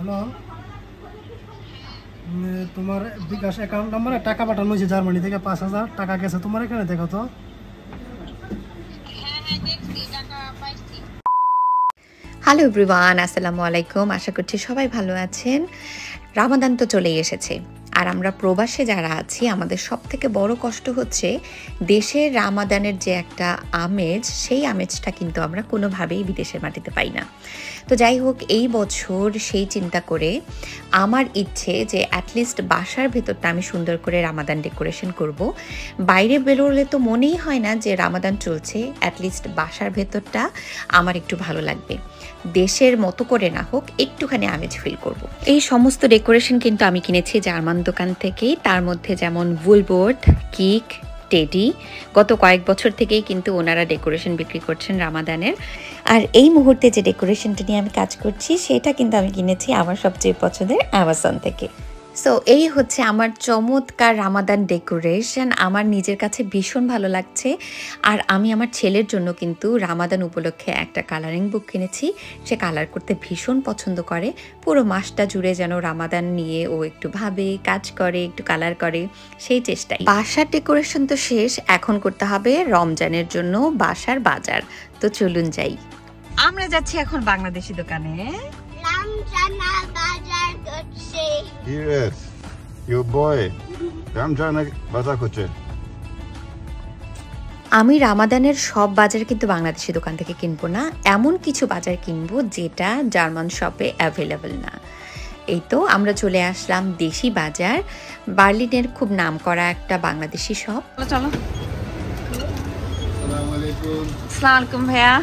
Hello, তোমার বিকাশ account নাম্বারে টাকা পাঠানো হয়েছে জার্মানি থেকে 5,000 টাকা গেছে তোমার এখানে, দেখো তো। হ্যালো এভরিওয়ান, আসসালামু আলাইকুম। আশা করছি সবাই ভালো আছেন। রামাদান তো চলেই এসেছে, আর আমরা প্রবাসে যারা আছি আমাদের সবথেকে বড় কষ্ট হচ্ছে দেশের রামাদানের যে একটা আমেজ, সেই আমেজটা কিন্তু আমরা কোনোভাবেই বিদেশের মাটিতে পাই না। তো যাই হোক, এই বছর সেই চিন্তা করে আমার ইচ্ছে যে অ্যাটলিস্ট বাসার ভেতরটা আমি সুন্দর করে রামাদান ডেকোরেশন করব। বাইরে বেরোলে তো মনেই হয় না যে রামাদান চলছে, অ্যাটলিস্ট বাসার ভেতরটা আমার একটু ভালো লাগবে, দেশের মতো করে না হোক একটুখানি আমেজ ফিল করব। এই সমস্ত ডেকোরেশন কিন্তু আমি কিনেছি জার্মান দোকান থেকেই, তার মধ্যে যেমন ভুলবোর্ড, কিক, টেডি। গত কয়েক বছর থেকেই কিন্তু ওনারা ডেকোরেশন বিক্রি করছেন রামাদানের। আর এই মুহূর্তে যে ডেকোরেশনটা নিয়ে আমি কাজ করছি সেটা কিন্তু আমি কিনেছি আমার সবচেয়ে পছন্দের অ্যামাজন থেকে। সো এই হচ্ছে আমার চমৎকার রামাদান ডেকোরেশন। আমার নিজের কাছে ভীষণ ভালো লাগছে। আর আমি আমার ছেলের জন্য কিন্তু রামাদান উপলক্ষে একটা কালারিং বুক কিনেছি। সে কালার করতে ভীষণ পছন্দ করে। পুরো মাসটা জুড়ে যেন রামাদান নিয়ে ও একটু ভাবে, কাজ করে, একটু কালার করে, সেই চেষ্টাই। বাসার ডেকোরেশন তো শেষ, এখন করতে হবে রমজানের জন্য বাসার বাজার। তো চলুন যাই। আমরা যাচ্ছি এখন বাংলাদেশি দোকানে। Yes, your boy. Ramjana বাজার করছে। আমি রামাদানের সব বাজার কিন্তু বাংলাদেশি দোকান থেকে কিনবো না, এমন কিছু বাজার কিনবো যেটা জার্মান শপে অ্যাভেলেবল না। এই তো আমরা চলে আসলাম দেশি বাজার, বার্লিনের খুব নামকরা একটা বাংলাদেশি শপ। চলো। আসসালামু আলাইকুম। আসসালামু আলাইকুম ভাইয়া।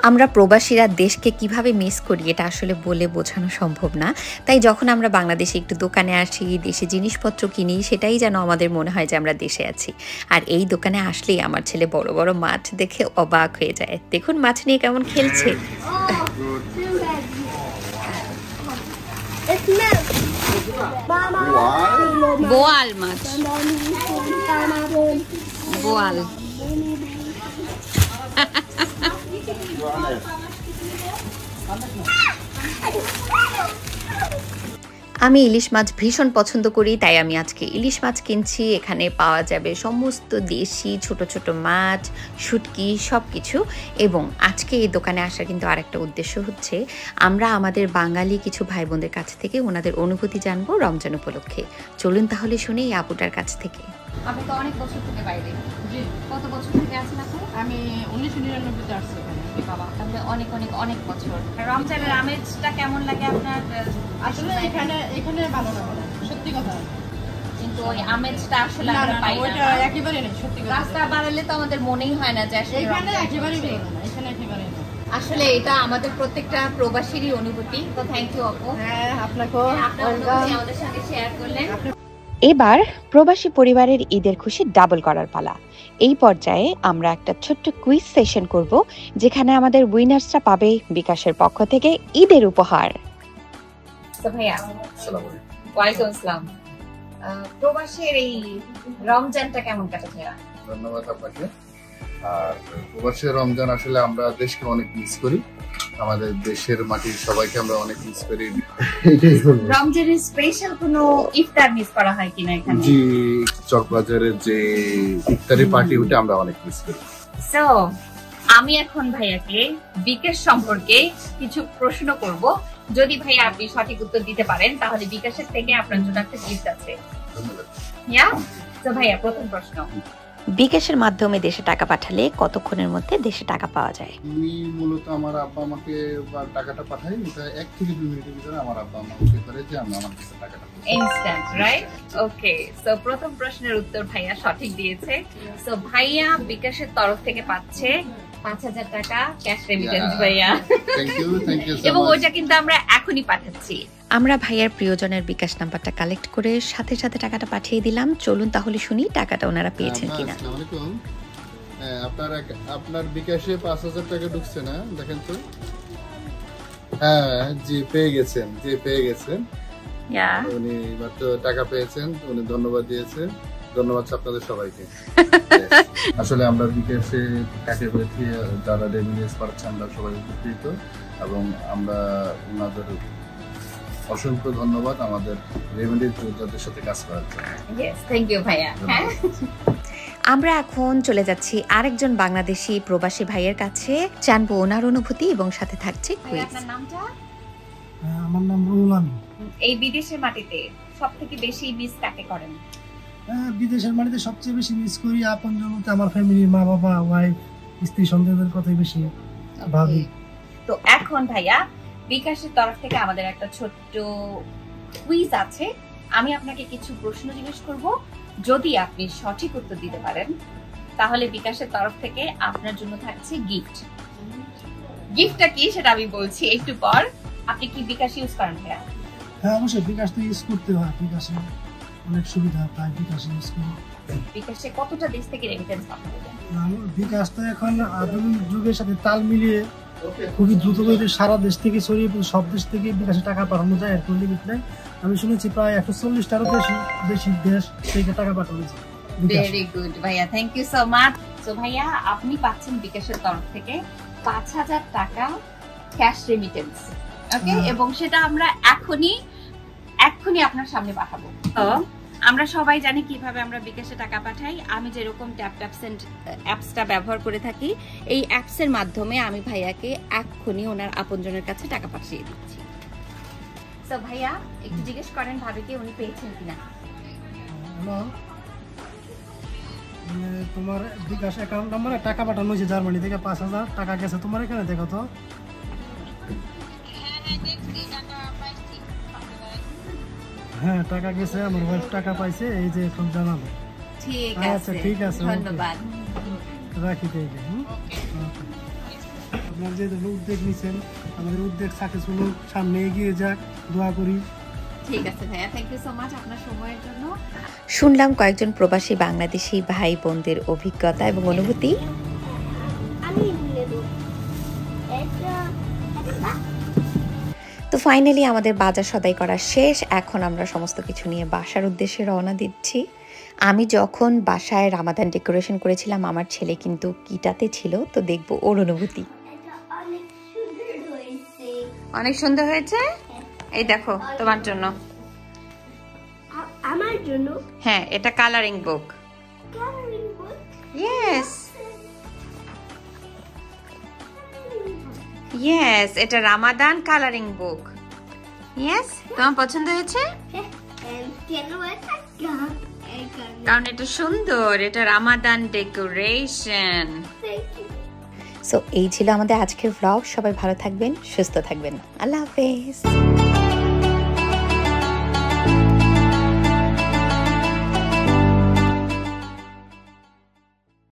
আমরা প্রবাসীরা দেশকে কিভাবে মিস করি এটা আসলে বলে বোঝানো সম্ভব না। তাই যখন আমরা বাংলাদেশে একটু দোকানে আসি, দেশে জিনিসপত্র কিনি, সেটাই যেন আমাদের মনে হয় যে আমরা দেশে আছি। আর এই দোকানে আসলেই আমার ছেলে বড় বড় মাছ দেখে অবাক হয়ে যায়। দেখুন মাছ নিয়ে কেমন খেলছে। বোয়াল মাছ, বোয়াল। আমি ইলিশ মাছ ভীষণ পছন্দ করি, তাই আমি আজকে ইলিশ মাছ কিনছি। এখানে পাওয়া যাবে সমস্ত দেশি ছোট ছোট মাছ, শুটকি, সব কিছু। এবং আজকে এই দোকানে আসার কিন্তু আরেকটা উদ্দেশ্য হচ্ছে আমরা আমাদের বাঙালি কিছু ভাই বোনদের কাছ থেকে ওনাদের অনুভূতি জানবো রমজান উপলক্ষে। চলুন তাহলে শুনি এই আপুটার কাছ থেকে। আপনি তো অনেক বছর থেকে বাইরে। জি। কত বছর থেকে আছেন আপনি? আমি 1999 আসছি এখানে। বাবা, তাহলে অনেক অনেক অনেক বছর। রমজানের আমেজটা কেমন লাগে আপনার? আসলে এখানে ভালো লাগে, সত্যি কথা। কিন্তু ওই আমেজটা আসলে আমরা পাই না। ওইটা একেবারে নেই, সত্যি কথা। রাস্তা বাড়ালে তো আমাদের মনেই হয় না যে আসলে এখানে একেবারে নেই, এখানে একেবারে নেই। আসলে এটা আমাদের প্রত্যেকটা প্রবাসীরই অনুভূতি। তো থ্যাংক ইউ আপু। হ্যাঁ, আপনাকেও আমাদের সাথে শেয়ার করলেন। এবার প্রবাসী পরিবারের ঈদের খুশি ডাবল করার পালা। এই পর্যায়ে আমরা একটা ছোট্ট কুইজ সেশন করব, যেখানে আমাদের উইনার্সরা পাবে বিকাশের পক্ষ থেকে ঈদের উপহার। তো ভাইয়া, ওয়ালাইকুম আসসালাম। প্রবাসীর এই রমজানটা কেমন কাটাচ্ছে? ধন্যবাদ আপনাকে। আর প্রবাসী রমজান আসলে আমরা দেশকে অনেক মিস করি, আমাদের দেশের মাটির সবাইকে আমরা অনেক মিস করি। রমজানের স্পেশাল কোনো ইফতার মিস করা হয় কিনা এখানে? জি, চকবাজারের যে ইফতারি পার্টি, ওটা আমরা অনেক মিস করি। সো আমি এখন ভাইয়াকে বিকাশ সম্পর্কে কিছু প্রশ্ন করব। যদি ভাইয়া আপনি সঠিক উত্তর দিতে পারেন তাহলে বিকাশের থেকে আপনার জন্য একটা গিফট আছে। ধন্যবাদ। ইয়া, তো ভাইয়া প্রথম প্রশ্ন, বিকাশের মাধ্যমে দেশে টাকা পাঠালে কতক্ষণের মধ্যে দেশে টাকা পাওয়া যায়? আমি মূলত আমার আব্বা আমাকে টাকাটা পাঠাই, এটা 1 থেকে 2 মিনিটের ভিতরে আমার আব্বা আমাকে করে যে আমি আমার কাছে টাকাটা পাই। Instant, right? ওকে, সো প্রথম প্রশ্নের উত্তর ভাইয়া সঠিক দিয়েছে। সো ভাইয়া বিকাশের তরফ থেকে পাচ্ছে 5,000 টাকা ক্যাশ রেমিটেন্স ভাইয়া। থ্যাংক ইউ সো এবং মাচ। ওইটা কিন্তু আমরা এখনই পাঠাচ্ছি। আমরা ভাইয়ার প্রিয়জনের বিকাশ নাম্বারটা কালেক্ট করে সাথে সাথে টাকাটা পাঠিয়ে দিলাম। চলুন তাহলে শুনি টাকাটা ওনারা পেয়েছেন কিনা। আসসালামু আলাইকুম। আপনার বিকাশে 5,000 টাকা ঢুকছে না, দেখেন তো। হ্যাঁ, জি পেয়ে গেছেন। উনি মাত্র টাকা পেয়েছেন, উনি ধন্যবাদ দিয়েছেন। ধন্যবাদ আপনাদের সবাইকে। আসলে আমরা বিকাশে টাকা পেয়েছি, যারা রেমিটেন্স পাঠাচ্ছে আমরা সবাই উপকৃত, এবং আমরা ওনাদের অসংখ্য ধন্যবাদ আমাদের রেমেডির যোদ্ধাদের সাথে কাজ করার জন্য। ইয়েস, থ্যাংক ইউ ভাইয়া। হ্যাঁ, আমরা এখন চলে যাচ্ছি আরেকজন বাংলাদেশি প্রবাসী ভাইয়ের কাছে, জানবো ওনার অনুভূতি এবং সাথে থাকছে কুইজ। আপনার নামটা? আমার নাম রুহুল আমিন। এই বিদেশের মাটিতে সবথেকে বেশি মিস কাকে করেন? বিদেশের মাটিতে সবচেয়ে বেশি মিস করি আপনজন বলতে আমার ফ্যামিলি, মা বাবা, ওয়াইফ, স্ত্রী, সন্তানদের কথাই বেশি ভাবি। তো এখন ভাইয়া বিকাশের তরফ থেকে আমাদের একটা ছোট্ট কুইজ আছে। আমি আপনাকে কিছু প্রশ্ন জিজ্ঞেস করব, যদি আপনি সঠিক উত্তর দিতে পারেন তাহলে বিকাশের তরফ থেকে আপনার জন্য থাকছে গিফট। গিফটটা কি সেটা আমি বলছি একটু পর। আপনি কি বিকাশ ইউজ করেন ভাইয়া? হ্যাঁ, অবশ্যই বিকাশ তো ইউজ করতে হয়, বিকাশে অনেক সুবিধা, তাই বিকাশ ইউজ করি। বিকাশে কতটা দেশ থেকে রেমিটেন্স পাঠানো যায়? বিকাশ তো এখন আধুনিক যুগের সাথে তাল মিলিয়ে খুবই দ্রুত গতিতে সারা দেশ থেকে ছড়িয়ে সব দেশ থেকে বিকাশে টাকা পাঠানো যায়, এর কোনো লিমিট নেই। আমি শুনেছি প্রায় 140টারও বেশি দেশ থেকে টাকা পাঠানো যায়। ভেরি গুড ভাইয়া, thank you so much. So ভাইয়া আপনি পাচ্ছেন বিকাশের তরফ থেকে 5000 টাকা ক্যাশ রেমিটেন্স, ওকে? এবং সেটা আমরা এখনই আপনার সামনে পাঠাবো। তো আমরা সবাই জানি কিভাবে আমরা বিকাশে টাকা পাঠাই। আমি যেরকম ট্যাপ ট্যাপ সেন্ড অ্যাপসটা ব্যবহার করে থাকি, এই অ্যাপসের মাধ্যমে আমি ভাইয়াকে এক্ষুনি ওনার আপনজনের কাছে টাকা পাঠিয়ে দিচ্ছি। সো ভাইয়া একটু জিজ্ঞেস করেন ভাবিকে উনি পেয়েছেন কিনা। হ্যালো, তোমার বিকাশ অ্যাকাউন্ট নাম্বারে টাকা পাঠানো হয়েছে জার্মানি থেকে 5000 টাকা গেছে তোমার এখানে, দেখো তো। হ্যাঁ, টাকা গেছে, আমার ওয়াইফ টাকা পাইছে, এই যে এখন জানাবো। ঠিক আচ্ছা, আছে, ঠিক আছে, ধন্যবাদ। রাখি তাইলে। আপনার যে উদ্যোগ নিছেন, আমাদের উদ্যোগ সাকসেসফুল হোক, সামনে এগিয়ে যাক, দোয়া করি। ঠিক আছে ভাইয়া, থ্যাংক ইউ সো মাচ আপনার সময়ের জন্য। শুনলাম কয়েকজন প্রবাসী বাংলাদেশি ভাই বোনদের অভিজ্ঞতা এবং অনুভূতি। তো ফাইনালি আমাদের বাজার সদাই করা শেষ। এখন আমরা সমস্ত কিছু নিয়ে বাসার উদ্দেশ্যে রওনা দিচ্ছি। আমি যখন বাসায় রামাদান ডেকোরেশন করেছিলাম, আমার ছেলে কিন্তু কিটাতে ছিল, তো দেখবো ওর অনুভূতি। অনেক সুন্দর হয়েছে, এই দেখো তোমার জন্য। আমার জন্য? হ্যাঁ, এটা কালারিং বুক। কালারিং বুক? ইয়েস ইয়েস, এটা রামাদান কালারিং বুক। ইয়েস, তোমার পছন্দ হয়েছে? কেন এটা? কারণ এটা সুন্দর, এটা রামাদান ডেকোরেশন। সো এই ছিল আমাদের আজকের ব্লগ। সবাই ভালো থাকবেন, সুস্থ থাকবেন। আল্লাহ হাফেজ।